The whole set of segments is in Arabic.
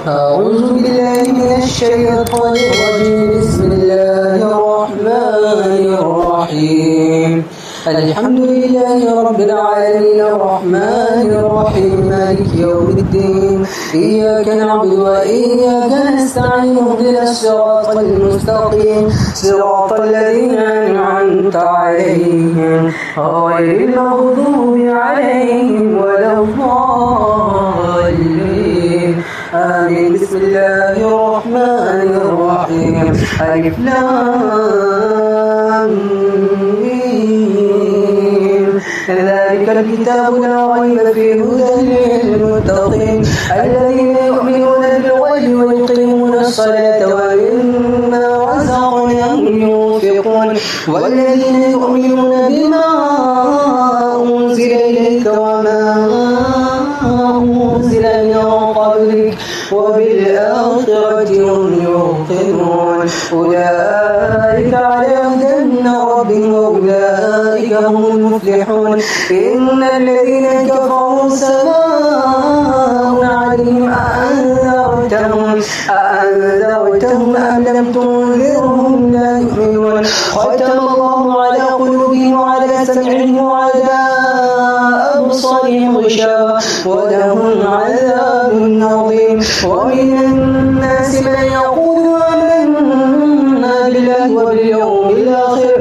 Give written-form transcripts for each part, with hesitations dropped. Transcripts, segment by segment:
أعوذ بالله من الشيطان الرجيم. بسم الله الرحمن الرحيم. الحمد لله رب العالمين الرحمن الرحيم مالك يوم الدين. إياك نعبد وإياك نستعين اهدنا الصراط المستقيم صراط الذين أنعمت عليهم غير المغضوب عليهم ولا الضالين آمين. بسم الله الرحمن الرحيم. ألف لام ميم. ذلك الكتاب لا ريب فيه هدى للمتقين الذين يؤمنون بالغيب ويقيمون الصلاة ومما رزقناهم ينفقون والذين يؤمنون بما أنزل إليك وما أنزل من قبلك وبالآخرة هم يوقنون أولئك على هدى من ربهم وأولئك هم المفلحون. إن الذين كفروا سواء عليهم أأنذرتهم أم لم تنذرهم لا يؤمنون. ختم الله على قلوبهم وعلى سمعهم وعلى أبصارهم غشاوة ولهم عذاب عظيم. ومن الناس من يقول آمنا بالله وباليوم الآخر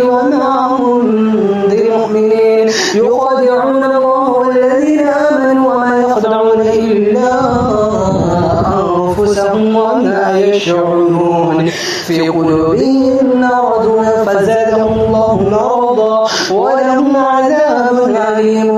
وما هم بمؤمنين. يخادعون الله والذين آمنوا وما يخدعون إلا أنفسهم وما يشعرون. في قلوبهم مرض فزادهم الله مرضا ولهم عذاب أليم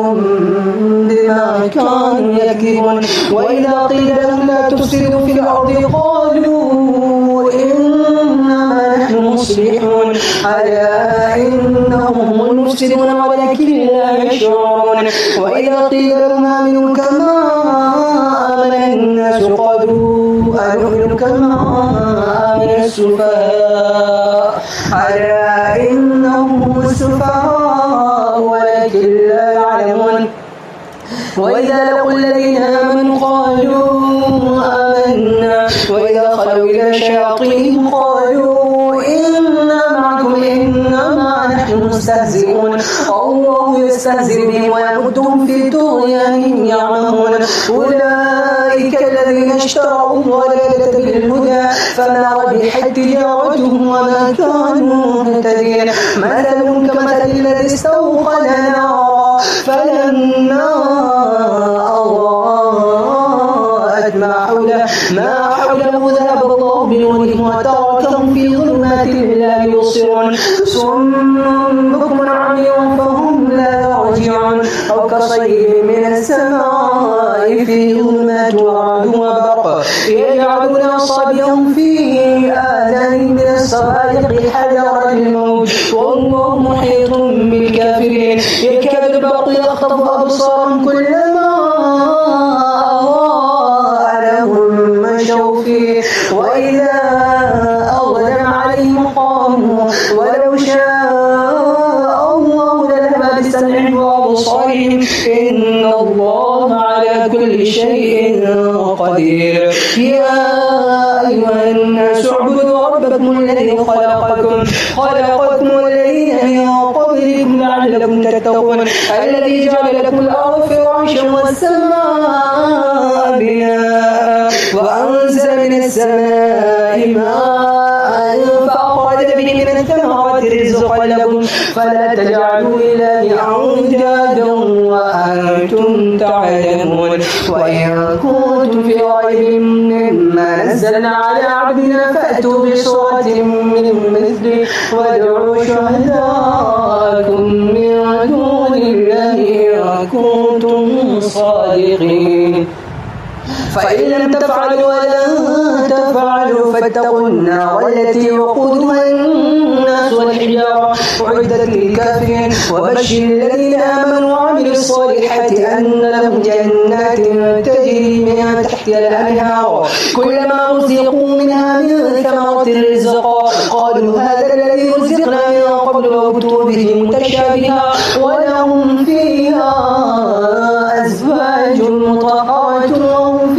بما كانوا يكذبون. وإذا قيل لهم لا تفسدوا في الأرض قالوا إنما نحن مصلحون ألا إنهم هم المفسدون ولكن لا يشعرون. وإذا قيل لهم آمنوا كما آمن الناس قالوا أنؤمن كما آمن السفهاء ألا إنهم هم السفهاء ولكن لا يعلمون. وإذا لقوا الذين آمنوا قالوا آمنا وإذا خلوا إلى شياطينهم قالوا إنا معكم إنما نحن مستهزئون. الله يستهزئ بهم ويمدهم في طغيانهم يعمهون. أولئك الذين اشتروا الضلالة بالهدى فما ربحت تجارتهم وما كانوا مهتدين. مثلهم كمثل الذي استوقد نارا فلما أضاءت ما حوله ذهب الله بنورهم وتركهم في ظلمات لا يبصرون. صم بكم عمي فهم لا يرجعون. أو كصيب من السماء في ظلمات ورعد وبرق يجعلون أصابعهم في آذانهم من الصواعق حذر الموت والله محيط بالكافرين. يكاد البرق يخطف أبصارهم كلما أضاء لهم مشوا فيه وإذا أظلم عليهم قاموا ولو شاء الله لذهب بسمعهم وأبصارهم إن الله على كل شيء قدير. يا أيها الناس اعبدوا ربكم الذي خلقكم والذين من قبلكم لعلكم تتقون الذي جعل لكم الأرض فراشا والسماء بناء وأنزل من السماء ماء فأخرج به من الثمرات رزقا لكم فلا تجعلوا لله أندادا وأنتم تعلمون. وإن كنتم في ريب مما نزلنا على عبدنا فأتوا بسورة من مثله وادعوا شهداءكم من دون الله إن كنتم صادقين. فإن لم تفعلوا ولن تفعلوا فاتقوا النار التي وقودها الناس والحجارة أعدت للكافرين. وبشر الذين آمنوا وعملوا الصالحات أن لهم جنات تجري من تحتها الأنهار كلما رزقوا منها من ثمرة رزقا قالوا هذا الذي رزقنا من قبل وأتوا به متشابها ولهم فيها أزواج مطهرة وهم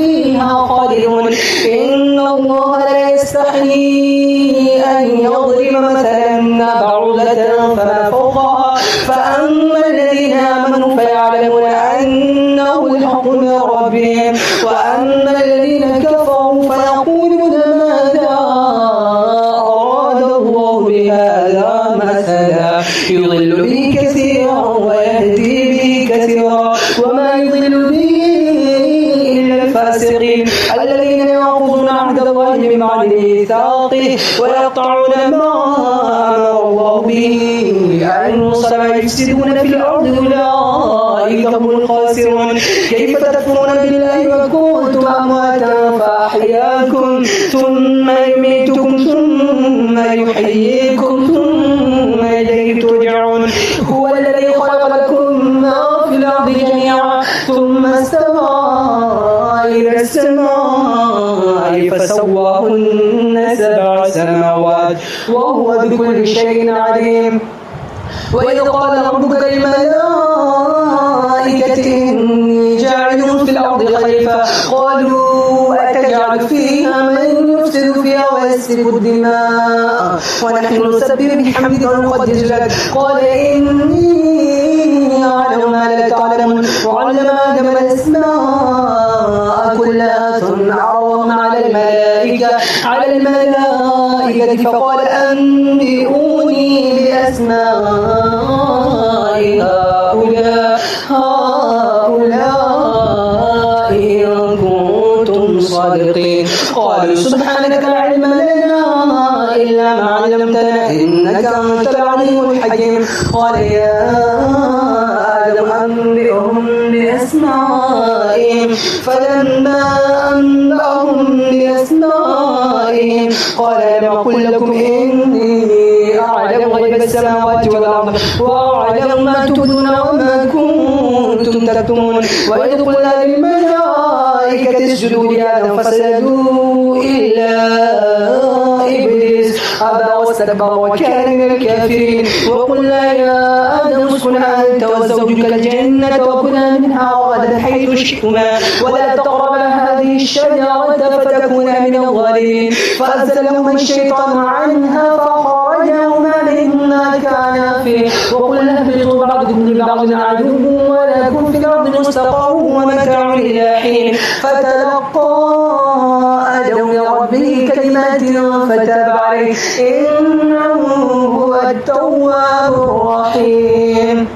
خاسرون إن الله لا يستحيي أن يضرب مثلا بعوضة فما فوقها فأما الذين آمنوا فيعلمون أنه الحق من ربهم وأما الذين كفروا فيقولون ماذا أراد الله بهذا مثلا يضل به كثيرا ويهدي به كثيرا وما يضل به إلا الفاسقين الذين ينقضون عهد الله من بعد ميثاقه ويقطعون ما أمر الله به أن يوصل ويفسدون في الأرض أولئك هم الخاسرون كيف تكفرون بالله وكنتم أمواتا فأحياكم ثم يميتكم ثم يحييكم ثم إليه ترجعون هو الذي خلق لكم ما في الأرض جميعا ثم استوى إلى السماء فسواهن 7 سماوات وهو بكل شيء عليم وإذ قال ربك للملائكة إني جاعل في الأرض خليفة قالوا أتجعل فيها من يفسد فيها ويسفك الدماء ونحن نسبح بحمدك ونقدس لك قال إني أعلم ما لا تعلمون وعلم آدم الأسماء كلها ثم عرضهم على الملائكة فقال أنبئوني بأسماء هؤلاء إن كنتم صادقين قالوا سبحانك لا علم لنا إلا ما علمتنا إنك أنت العليم الحكيم قال يا آدم أنبئهم بأسمائهم فلما أنبأهم بأسمائهم قال لم أقل لكم إني أعلم غيب السماوات والأرض وأعلم ما تبدون وما كنتم تكتمون وإذ قلنا للملائكة اسجدوا لآدم فسجدوا إلا إبليس أبى واستكبر وكان من الكافرين وقلنا يا آدم اسكن أنت وزوجك الجنة وكلا منها رغدا حيث شئتما ولا تقربا هذه الشجرة فتكونا من الظالمين فأزلهما الشيطان عنها فخرجهما مما كانا فيه وقلنا اهبطوا بعضكم لبعض عدو ولكم في الأرض مستقر ومتاع إلى حين فتلقى آدم من ربه كلمات فتاب عليه إنه هو التواب الرحيم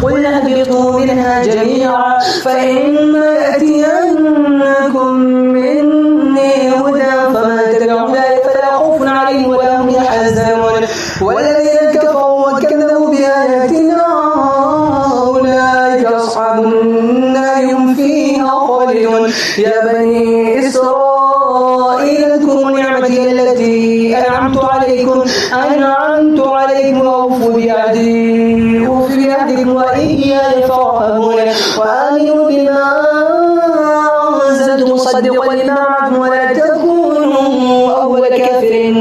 قلنا اهبطوا منها جميعا فإما يأتينكم مني هدى فمن تبع هداي فلا خوف عليهم ولا هم يحزنون والذين كفروا وكذبوا بآياتنا أولئك أصحاب النار هم فيها خالدون يا بني إسرائيل اذكروا نعمتي التي أنعمت عليكم وأوفوا بعهدي أوف بعهدكم وإياي فارهبون وآمنوا بما أنزلت مصدقا لما معكم ولا تكونوا أول كافر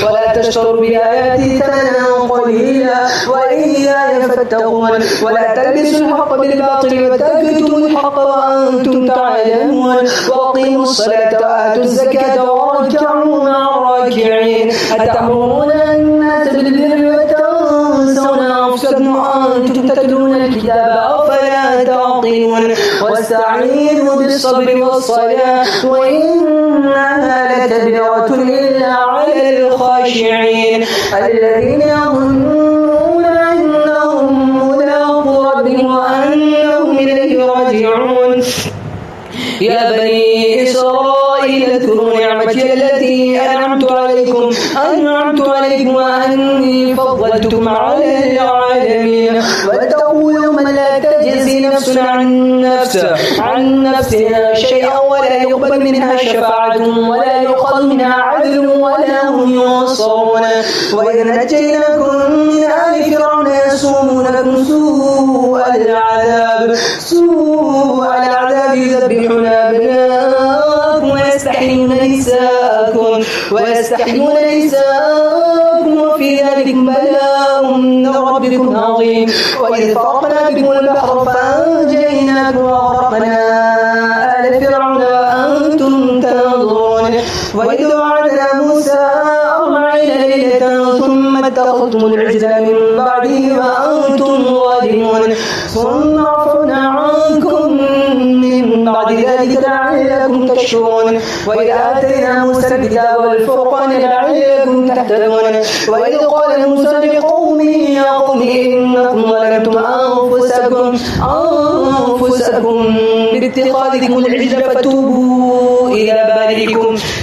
ولا تشتروا بآياتي ثمنا قليلا وإياي فاتقون ولا تلبسوا الحق بالباطل وتكتموا الحق وأنتم تعلمون وأقيموا الصلاة وآتوا الزكاة واركعوا مع الراكعين أتأمرون الناس بالبر وتنسون أنفسكم وأنتم تتلون الكتاب أفلا تعقلون واستعينوا بالصبر والصلاة وإنها لكبيرة إلا على الخاشعين الذين يظنون أنهم ملاقو ربهم وأنهم إليه راجعون يا بني إسرائيل اذكروا نعمتي التي أنعمت عليكم وأني فضلتكم على العالمين واتقوا يوما لا تجزي نفس عن نفسها شيئا ولا يقبل منها شفاعة ولا يؤخذ منها عدل ولا هم ينصرون وإذ نجيناكم من آل فرعون يسومونكم سوء العذاب يذبحون أبناءكم ويستحيون نساءكم وفي ذلك بلاء من ربكم عظيم وإذ فرقنا بكم البحر فأنجيناكم وأغرقنا آل فرعون وأنتم وإذ وعدنا موسى 40 ليلة ثم اتخذتم العجل من بعده وأنتم ظالمون ثم عفونا عنكم من بعد ذلك لعلكم تشكرون وإذ آتينا موسى الكتاب والفرقان لعلكم تهتدون وإذ قال موسى لقومه يا قوم إنكم ظلمتم أنفسكم باتخاذكم العجل فتوبوا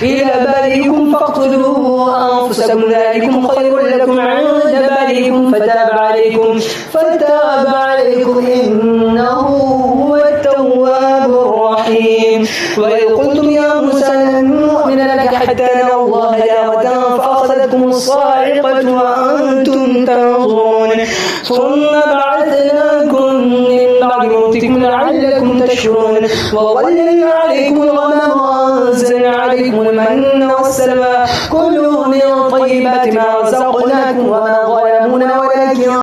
إلى بارئكم فاقتلوا أنفسكم ذلكم خير لكم عند بارئكم فتاب عليكم إنه هو التواب الرحيم وإذ قلتم يا موسى لن نؤمن لك حتى نرى الله جهرة فأخذتكم الصاعقة وأنتم تنظرون ثم بعثناكم من بعد موتكم لعلكم تشكرون وظللنا عليكم الغمام وأنزلنا عليكم المن والسلوى كلوا من طيبات ما رزقناكم وما ظلمونا ولكن